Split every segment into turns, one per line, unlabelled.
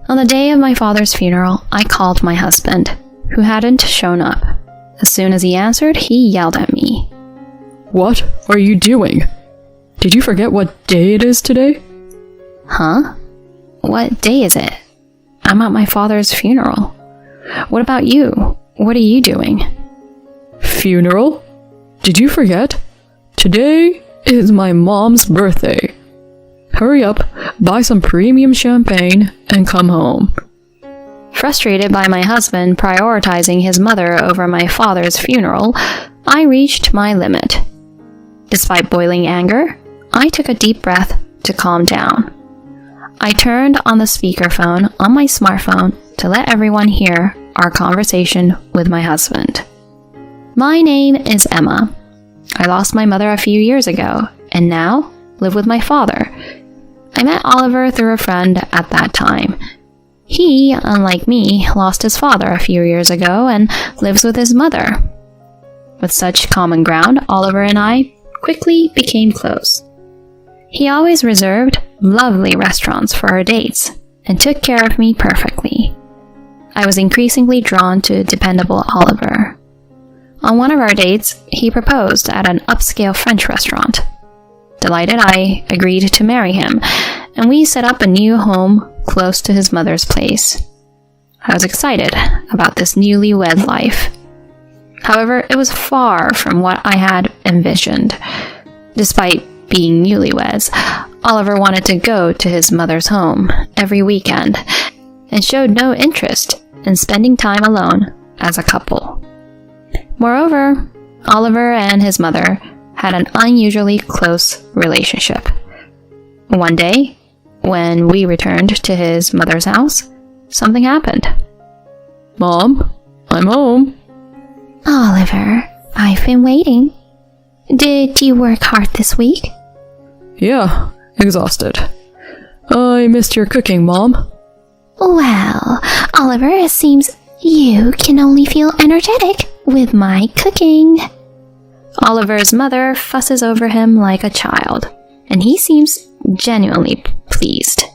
On the day of my father's funeral, I called my husband, who hadn't shown up. As soon as he answered, he yelled at me.
What are you doing? Did you forget what day it is today?
Huh? What day is it? I'm at my father's funeral. What about you? What are you doing?
Funeral? Did you forget? Today is my mom's birthday. Hurry up, buy some premium champagne, and come home.
Frustrated by my husband prioritizing his mother over my father's funeral, I reached my limit. Despite boiling anger, I took a deep breath to calm down. I turned on the speakerphone on my smartphone to let everyone hear our conversation with my husband. My name is Emma. I lost my mother a few years ago and now live with my father. I met Oliver through a friend at that time. He, unlike me, lost his father a few years ago and lives with his mother. With such common ground, Oliver and I quickly became close. He always reserved lovely restaurants for our dates and took care of me perfectly. I was increasingly drawn to dependable Oliver. On one of our dates, he proposed at an upscale French restaurant. Delighted, I agreed to marry him, and we set up a new home close to his mother's place. I was excited about this newlywed life. However, it was far from what I had envisioned. Despite being newlyweds, Oliver wanted to go to his mother's home every weekend and showed no interest in spending time alone as a couple. Moreover, Oliver and his mother had an unusually close relationship. One day, when we returned to his mother's house, something happened.
Mom, I'm home.
Oliver, I've been waiting. Did you work hard this week?
Yeah, exhausted. I missed your cooking, Mom.
Well, Oliver, it seems you can only feel energetic with my cooking.
Oliver's mother fusses over him like a child, and he seems genuinely pleased.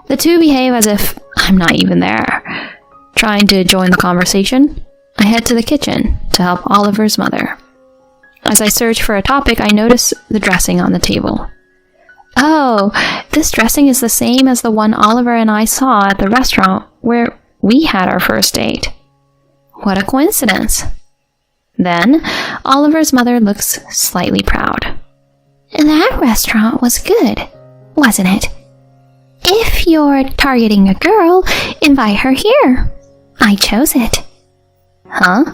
The two behave as if I'm not even there. Trying to join the conversation, I head to the kitchen to help Oliver's mother. As I search for a topic, I notice the dressing on the table. Oh, this dressing is the same as the one Oliver and I saw at the restaurant where we had our first date. What a coincidence. Then, Oliver's mother looks slightly proud.
That restaurant was good, wasn't it? If you're targeting a girl, invite her here. I chose it.
Huh?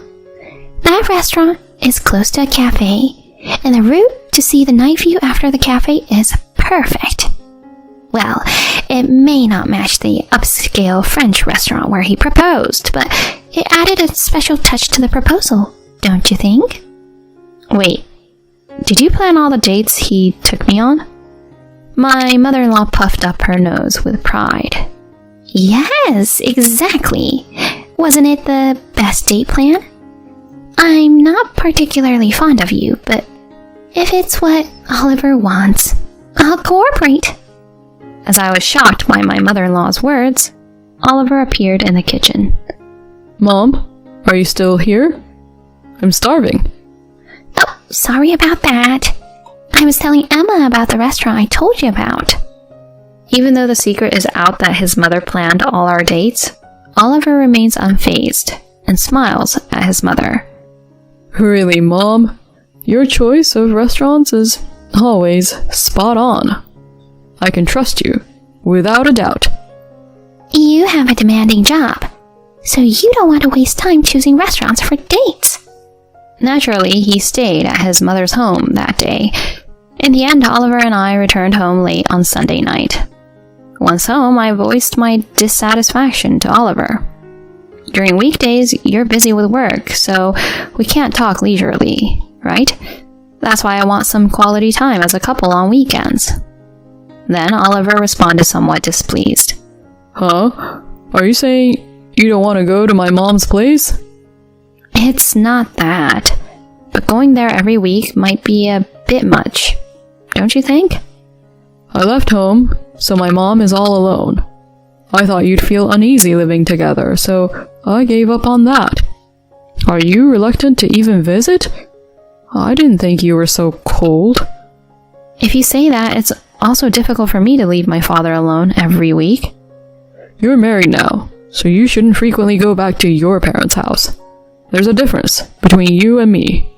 That restaurant is close to a cafe, and the route to see the night view after the cafe is perfect. Well, it may not match the upscale French restaurant where he proposed, but it added a special touch to the proposal, don't you think?
Wait, did you plan all the dates he took me on? My mother-in-law puffed up her nose with pride.
Yes, exactly. Wasn't it the best date plan? I'm not particularly fond of you, but if it's what Oliver wants, I'll cooperate.
As I was shocked by my mother-in-law's words, Oliver appeared in the kitchen.
Mom, are you still here? I'm starving.
Oh, sorry about that. I was telling Emma about the restaurant I told you about.
Even though the secret is out that his mother planned all our dates, Oliver remains unfazed and smiles at his mother.
Really, Mom? Your choice of restaurants is always spot on. I can trust you, without a doubt.
You have a demanding job, so you don't want to waste time choosing restaurants for dates.
Naturally, he stayed at his mother's home that day. In the end, Oliver and I returned home late on Sunday night. Once home, I voiced my dissatisfaction to Oliver. During weekdays, you're busy with work, so we can't talk leisurely, right? That's why I want some quality time as a couple on weekends. Then Oliver responded somewhat displeased.
Huh? Are you saying you don't want to go to my mom's place?
It's not that, but going there every week might be a bit much, don't you think?
I left home, so my mom is all alone. I thought you'd feel uneasy living together, so I gave up on that. Are you reluctant to even visit? I didn't think you were so cold.
If you say that, it's also difficult for me to leave my father alone every week.
You're married now, so you shouldn't frequently go back to your parents' house. There's a difference between you and me.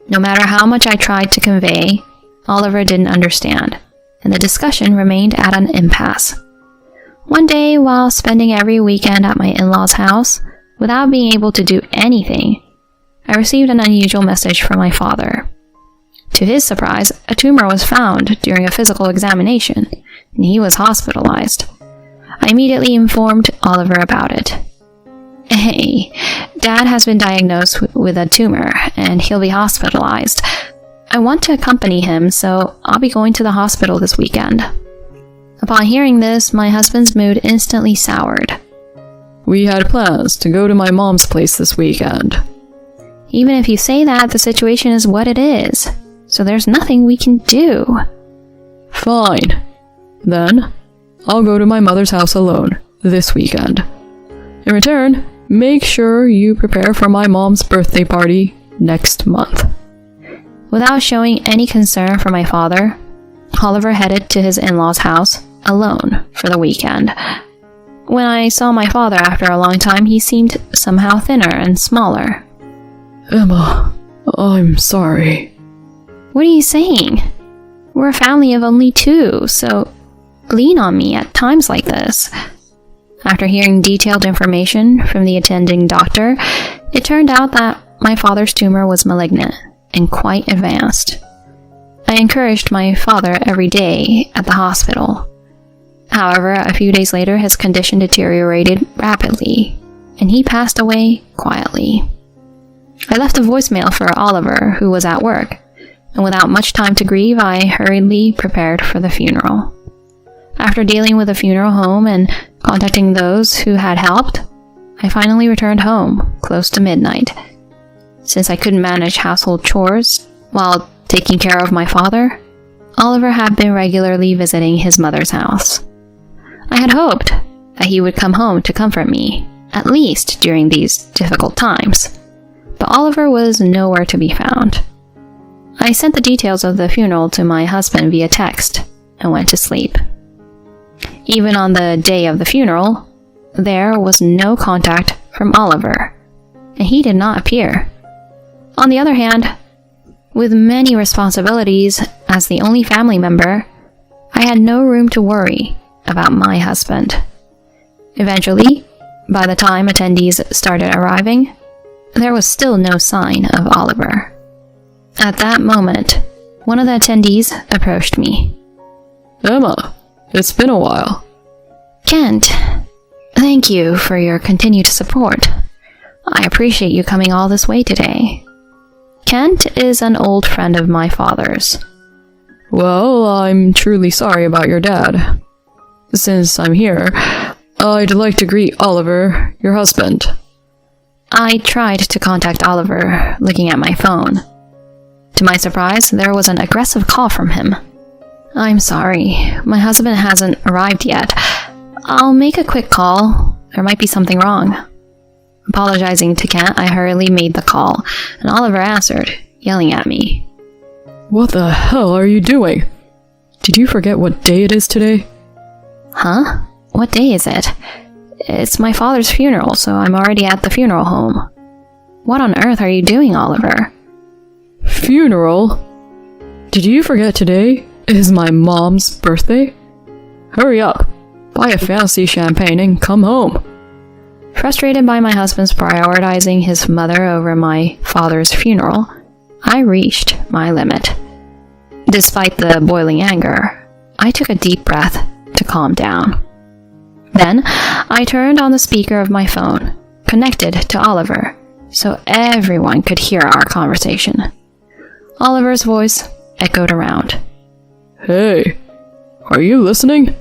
No matter how much I tried to convey, Oliver didn't understand, and the discussion remained at an impasse. One day, while spending every weekend at my in-laws' house, without being able to do anything, I received an unusual message from my father. To his surprise, a tumor was found during a physical examination, and he was hospitalized. I immediately informed Oliver about it. Hey, Dad has been diagnosed with a tumor, and he'll be hospitalized. I want to accompany him, so I'll be going to the hospital this weekend. Upon hearing this, my husband's mood instantly soured.
We had plans to go to my mom's place this weekend.
Even if you say that, the situation is what it is, so there's nothing we can do.
Fine. Then, I'll go to my mother's house alone this weekend. In return, make sure you prepare for my mom's birthday party next month.
Without showing any concern for my father, Oliver headed to his in-laws' house alone for the weekend. When I saw my father after a long time, he seemed somehow thinner and smaller.
Emma, I'm sorry.
What are you saying? We're a family of only 2, so lean on me at times like this. After hearing detailed information from the attending doctor, it turned out that my father's tumor was malignant and quite advanced. I encouraged my father every day at the hospital. However, a few days later, his condition deteriorated rapidly, and he passed away quietly. I left a voicemail for Oliver, who was at work, and without much time to grieve, I hurriedly prepared for the funeral. After dealing with the funeral home and contacting those who had helped, I finally returned home close to midnight. Since I couldn't manage household chores while taking care of my father, Oliver had been regularly visiting his mother's house. I had hoped that he would come home to comfort me, at least during these difficult times, but Oliver was nowhere to be found. I sent the details of the funeral to my husband via text and went to sleep. Even on the day of the funeral, there was no contact from Oliver, and he did not appear. On the other hand, with many responsibilities as the only family member, I had no room to worry about my husband. Eventually, by the time attendees started arriving, there was still no sign of Oliver. At that moment, one of the attendees approached me.
Emma, it's been a while.
Kent, thank you for your continued support. I appreciate you coming all this way today. Kent is an old friend of my father's.
Well, I'm truly sorry about your dad. Since I'm here, I'd like to greet Oliver, your husband.
I tried to contact Oliver, looking at my phone. To my surprise, there was an aggressive call from him. I'm sorry, my husband hasn't arrived yet. I'll make a quick call. There might be something wrong. Apologizing to Kent, I hurriedly made the call, and Oliver answered, yelling at me.
What the hell are you doing? Did you forget what day it is today?
Huh? What day is it? It's my father's funeral, so I'm already at the funeral home. What on earth are you doing, Oliver?
Funeral? Did you forget today is my mom's birthday? Hurry up, buy a fancy champagne and come home.
Frustrated by my husband's prioritizing his mother over my father's funeral, I reached my limit. Despite the boiling anger, I took a deep breath to calm down. Then, I turned on the speaker of my phone, connected to Oliver, so everyone could hear our conversation. Oliver's voice echoed around.
Hey, are you listening?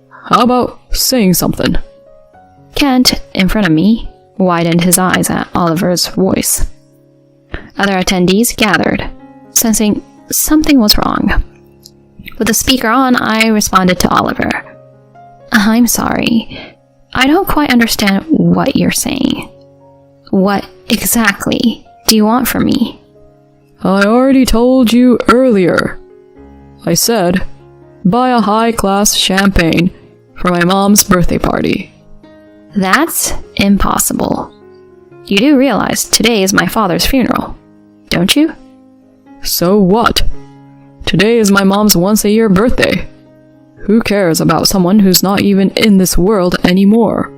How about saying something?
Kent, in front of me, widened his eyes at Oliver's voice. Other attendees gathered, sensing something was wrong. With the speaker on, I responded to Oliver. I'm sorry. I don't quite understand what you're saying. What exactly do you want from me?
I already told you earlier. I said, buy a high-class champagne for my mom's birthday party.
That's impossible. You do realize today is my father's funeral, don't you?
So what? Today is my mom's once-a-year birthday. Who cares about someone who's not even in this world anymore?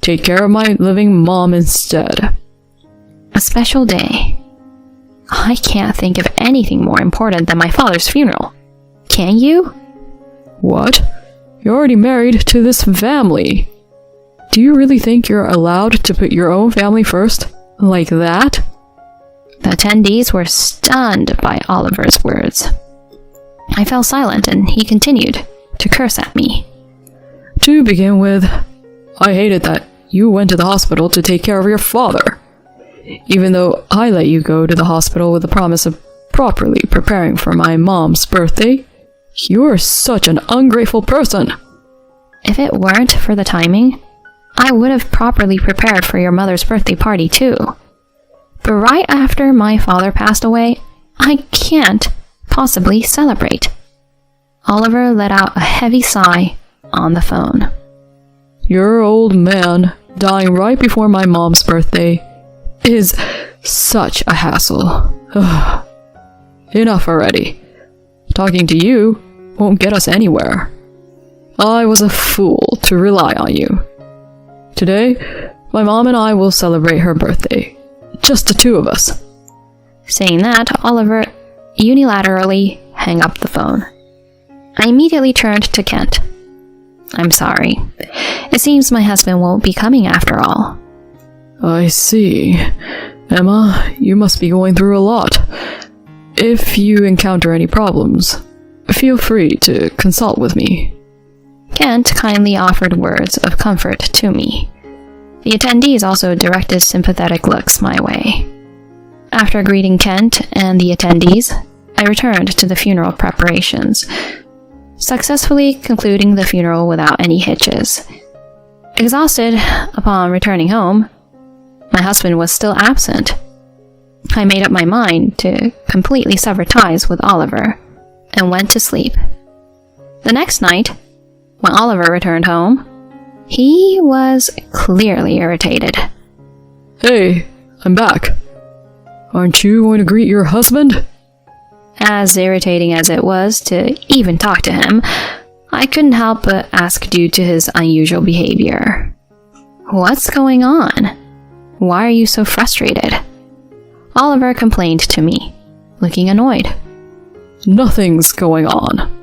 Take care of my living mom instead.
A special day. I can't think of anything more important than my father's funeral. Can you?
What? You're already married to this family. Do you really think you're allowed to put your own family first? Like that?
The attendees were stunned by Oliver's words. I fell silent and he continued to curse at me.
To begin with, I hated that you went to the hospital to take care of your father. Even though I let you go to the hospital with the promise of properly preparing for my mom's birthday, you're such an ungrateful person.
If it weren't for the timing, I would have properly prepared for your mother's birthday party too. But right after my father passed away, I can't possibly celebrate. Oliver let out a heavy sigh on the phone.
Your old man dying right before my mom's birthday is such a hassle. Enough already. Talking to you won't get us anywhere. I was a fool to rely on you. Today, my mom and I will celebrate her birthday. Just the two of us.
Saying that, Oliver unilaterally hung up the phone. I immediately turned to Kent. I'm sorry. It seems my husband won't be coming after all.
I see. Emma, you must be going through a lot. If you encounter any problems, feel free to consult with me.
Kent kindly offered words of comfort to me. The attendees also directed sympathetic looks my way. After greeting Kent and the attendees, I returned to the funeral preparations, successfully concluding the funeral without any hitches. Exhausted upon returning home, my husband was still absent. I made up my mind to completely sever ties with Oliver and went to sleep. The next night, when Oliver returned home, he was clearly irritated.
Hey, I'm back. Aren't you going to greet your husband?
As irritating as it was to even talk to him, I couldn't help but ask due to his unusual behavior. What's going on? Why are you so frustrated? Oliver complained to me, looking annoyed.
Nothing's going on.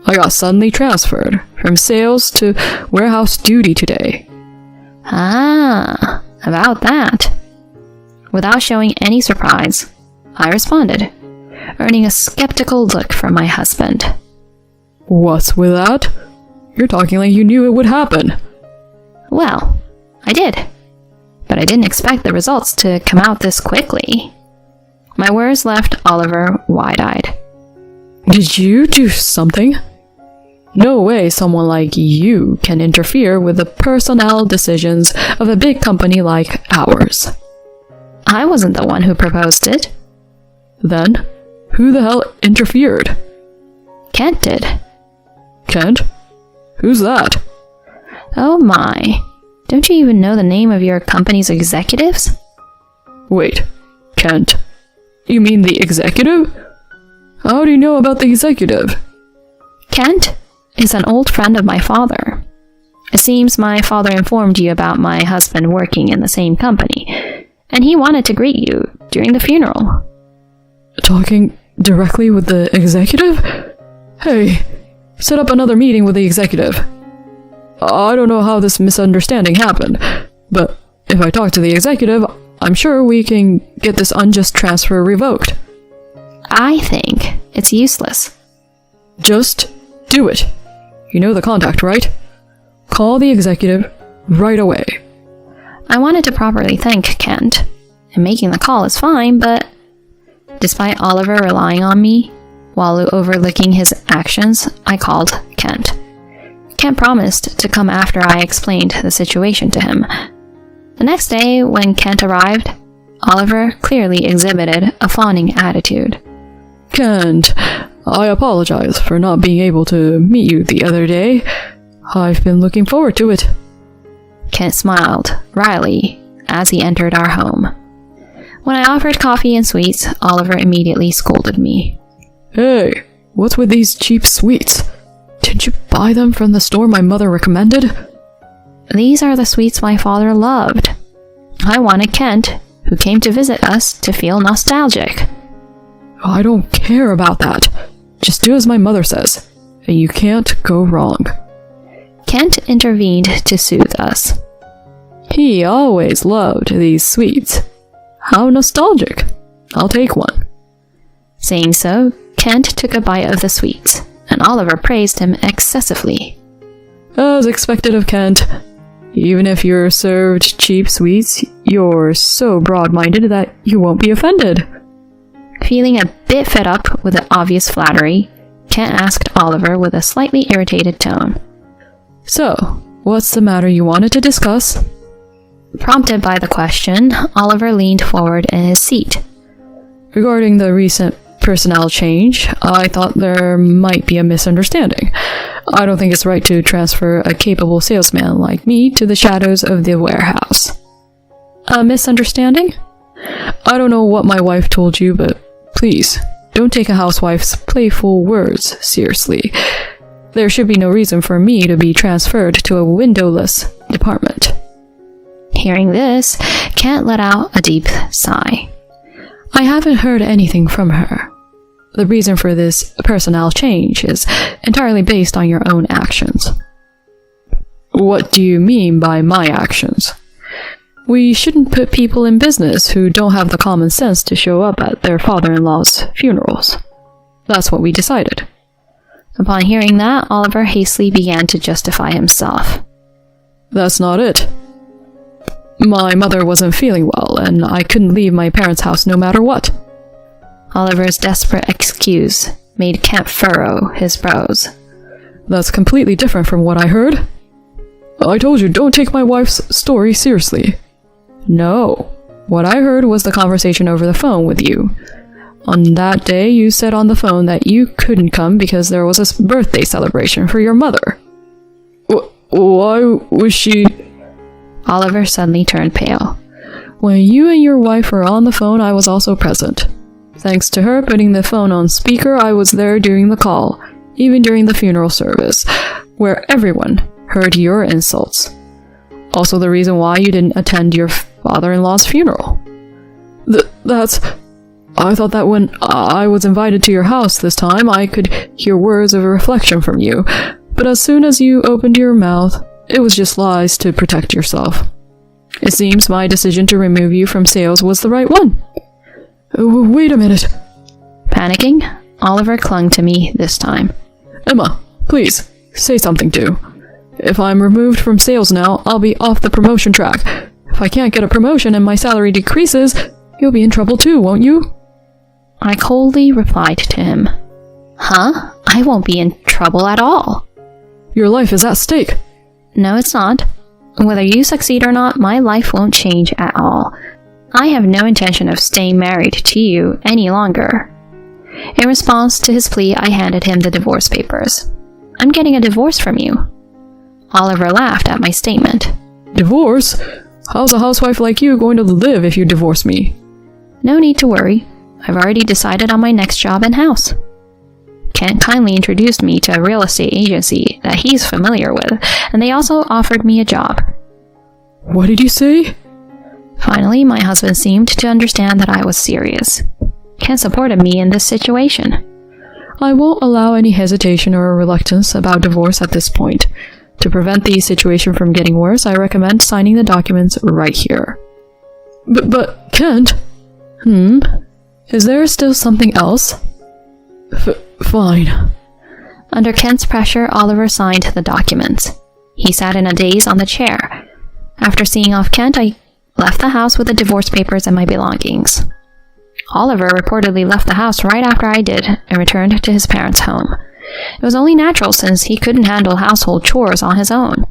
I got suddenly transferred from sales to warehouse duty today.
Ah, about that. Without showing any surprise, I responded, earning a skeptical look from my husband.
What's with that? You're talking like you knew it would happen.
Well, I did. But I didn't expect the results to come out this quickly. My words left Oliver wide-eyed.
Did you do something? No way someone like you can interfere with the personnel decisions of a big company like ours.
I wasn't the one who proposed it.
Then, who the hell interfered?
Kent did.
Kent? Who's that?
Oh my. Don't you even know the name of your company's executives?
Wait, Kent? You mean the executive? How do you know about the executive?
Kent is an old friend of my father. It seems my father informed you about my husband working in the same company, and he wanted to greet you during the funeral.
Talking directly with the executive? Hey, set up another meeting with the executive. I don't know how this misunderstanding happened, but if I talk to the executive, I'm sure we can get this unjust transfer revoked.
I think it's useless.
Just do it. You know the contact, right? Call the executive right away.
I wanted to properly thank Kent, and making the call is fine, but despite Oliver relying on me while overlooking his actions, I called Kent. Kent promised to come after I explained the situation to him. The next day, when Kent arrived, Oliver clearly exhibited a fawning attitude.
Kent, I apologize for not being able to meet you the other day. I've been looking forward to it.
Kent smiled wryly as he entered our home. When I offered coffee and sweets, Oliver immediately scolded me.
Hey, what's with these cheap sweets? Didn't you buy them from the store my mother recommended?
These are the sweets my father loved. I wanted Kent, who came to visit us, to feel nostalgic.
I don't care about that. Just do as my mother says, and you can't go wrong.
Kent intervened to soothe us.
He always loved these sweets. How nostalgic. I'll take one.
Saying so, Kent took a bite of the sweets, and Oliver praised him excessively.
As expected of Kent. Even if you're served cheap sweets, you're so broad-minded that you won't be offended.
Feeling a bit fed up with the obvious flattery, Kent asked Oliver with a slightly irritated tone.
So, what's the matter you wanted to discuss?
Prompted by the question, Oliver leaned forward in his seat.
Regarding the recent personnel change, I thought there might be a misunderstanding. I don't think it's right to transfer a capable salesman like me to the shadows of the warehouse.
A misunderstanding?
I don't know what my wife told you, but please, don't take a housewife's playful words seriously. There should be no reason for me to be transferred to a windowless department.
Hearing this, Kent let out a deep sigh.
I haven't heard anything from her. The reason for this personnel change is entirely based on your own actions. What do you mean by my actions? We shouldn't put people in business who don't have the common sense to show up at their father-in-law's funerals. That's what we decided.
Upon hearing that, Oliver hastily began to justify himself.
That's not it. My mother wasn't feeling well, and I couldn't leave my parents' house no matter what.
Oliver's desperate excuse made Kent furrow his brows.
That's completely different from what I heard. I told you, don't take my wife's story seriously. No. What I heard was the conversation over the phone with you. On that day, you said on the phone that you couldn't come because there was a birthday celebration for your mother. Why was she...
Oliver suddenly turned pale.
When you and your wife were on the phone, I was also present. Thanks to her putting the phone on speaker, I was there during the call, even during the funeral service, where everyone heard your insults. Also the reason why you didn't attend your father-in-law's funeral. I thought that when I was invited to your house this time, I could hear words of reflection from you, but as soon as you opened your mouth, it was just lies to protect yourself. It seems my decision to remove you from sales was the right one. Wait a minute.
Panicking, Oliver clung to me this time.
Emma, please, say something too. If I'm removed from sales now, I'll be off the promotion track. If I can't get a promotion and my salary decreases, you'll be in trouble too, won't you?
I coldly replied to him. Huh? I won't be in trouble at all.
Your life is at stake.
No, it's not. Whether you succeed or not, my life won't change at all. I have no intention of staying married to you any longer. In response to his plea, I handed him the divorce papers. I'm getting a divorce from you. Oliver laughed at my statement.
Divorce? How's a housewife like you going to live if you divorce me?
No need to worry. I've already decided on my next job and house. Kent kindly introduced me to a real estate agency that he's familiar with, and they also offered me a job.
What did you say?
Finally, my husband seemed to understand that I was serious. Kent supported me in this situation.
I won't allow any hesitation or reluctance about divorce at this point. To prevent the situation from getting worse, I recommend signing the documents right here. But Kent? Is there still something else? Fine.
Under Kent's pressure, Oliver signed the documents. He sat in a daze on the chair. After seeing off Kent, I left the house with the divorce papers and my belongings. Oliver reportedly left the house right after I did and returned to his parents' home. It was only natural since he couldn't handle household chores on his own.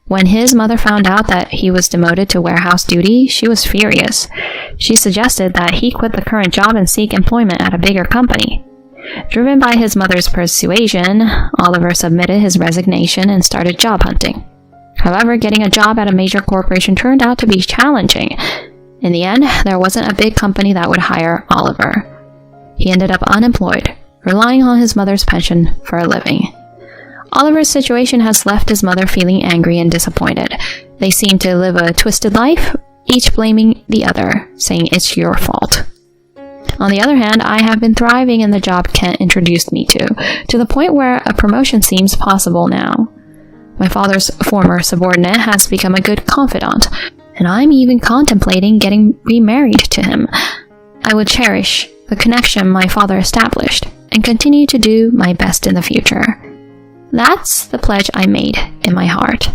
When his mother found out that he was demoted to warehouse duty, she was furious. She suggested that he quit the current job and seek employment at a bigger company. Driven by his mother's persuasion, Oliver submitted his resignation and started job hunting. However, getting a job at a major corporation turned out to be challenging. In the end, there wasn't a big company that would hire Oliver. He ended up unemployed, relying on his mother's pension for a living. Oliver's situation has left his mother feeling angry and disappointed. They seem to live a twisted life, each blaming the other, saying it's your fault. On the other hand, I have been thriving in the job Kent introduced me to the point where a promotion seems possible now. My father's former subordinate has become a good confidant, and I'm even contemplating getting remarried to him. I would cherish the connection my father established and continue to do my best in the future. That's the pledge I made in my heart.